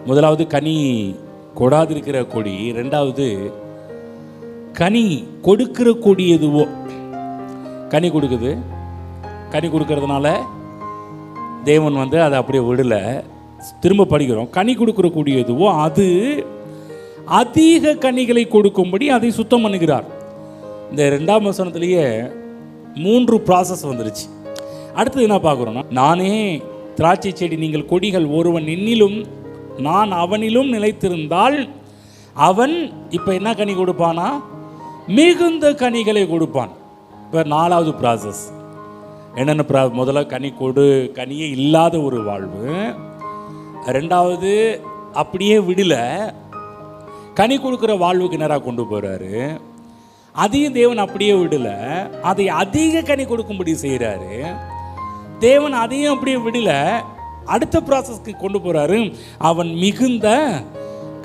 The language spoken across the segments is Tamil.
முதலாவது கனி கொடாதிருக்கிற கொடி, ரெண்டாவது கனி கொடுக்கிற கொடி எதுவோ. கனி கொடுக்குது, கனி கொடுக்கறதுனால தேவன் அதை அப்படியே விடலை. திரும்ப படிக்கிறோம், கனி கொடுக்கிற கொடி எதுவோ அது அதிக கனிகளை கொடுக்கும்படி அதை சுத்தம் பண்ணுகிறார். இந்த 2ஆம் வசனத்திலேயே 3 ப்ராசஸ் வந்துருச்சு. அடுத்தது என்ன பார்க்குறோன்னா, நானே திராட்சை செடி, நீங்கள் கொடிகள், ஒருவன் என்னிலும் நான் அவனிலும் நிலைத்திருந்தால் அவன் இப்போ என்ன கனி கொடுப்பானா, மிகுந்த கனிகளை கொடுப்பான். இப்போ 4வது ப்ராசஸ் என்னென்ன? முதல்ல கனியே இல்லாத ஒரு வாழ்வு. ரெண்டாவது அப்படியே விடலை, கனி கொடுக்குற வாழ்வுக்கு நேராக கொண்டு போகிறாரு. அதையும் தேவன் அப்படியே விடலை, அதை அதிக கனி கொடுக்கும்படி செய்கிறாரு. தேவன் அதையும் அப்படியே விடலை, அடுத்த ப்ராசஸ்க்கு கொண்டு போகிறாரு. அவன் மிகுந்த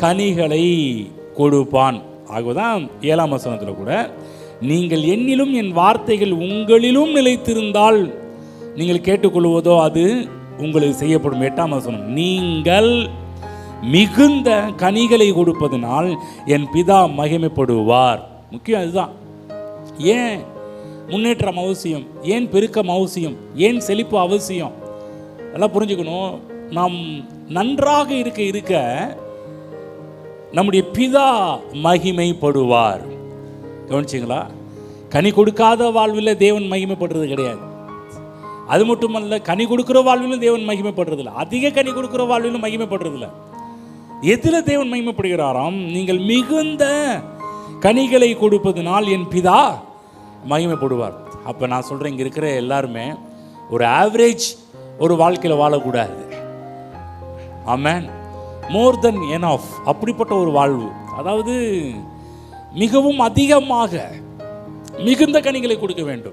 கனிகளை கொடுப்பான். ஆகதான் 7ஆம் வசனத்தில் கூட, நீங்கள் என்னிலும் என் வார்த்தைகள் உங்களிலும் நிலைத்திருந்தால் நீங்கள் கேட்டுக்கொள்வதோ அது உங்களுக்கு செய்யப்படும். 8ஆம் வசனம், நீங்கள் மிகுந்த கனிகளை கொடுப்பதனால் என் பிதா மகிமைப்படுவார். முக்கியம் அதுதான். ஏன் முன்னேற்றம் அவசியம், ஏன் பெருக்கம் அவசியம், ஏன் செழிப்பு அவசியம், அதெல்லாம் புரிஞ்சுக்கணும். நாம் நன்றாக இருக்க நம்முடைய பிதா மகிமைப்படுவார். கவனிச்சிங்களா? கனி கொடுக்காத வாழ்வில் தேவன் மகிமைப்படுறது கிடையாது. அது மட்டுமல்ல, கனி கொடுக்குற வாழ்விலும் தேவன் மகிமைப்படுறது இல்லை, அதிக கனி கொடுக்குற வாழ்விலும் மகிமைப்படுறது இல்லை. எதில் தேவன் மகிமைப்படுகிறாராம்? நீங்கள் மிகுந்த கனிகளை கொடுப்பதனால் என் பிதா மகிமைப்படுவார். அப்போ நான் சொல்கிறேன், இங்கே இருக்கிற எல்லாருமே ஒரு ஆவரேஜ் ஒரு வாழ்க்கையில் வாழக்கூடாது. ஆமென். மோர் தென் எனஃப், அப்படிப்பட்ட ஒரு வாழ்வு. அதாவது மிகவும் அதிகமாக மிகுந்த கனிகளை கொடுக்க வேண்டும்.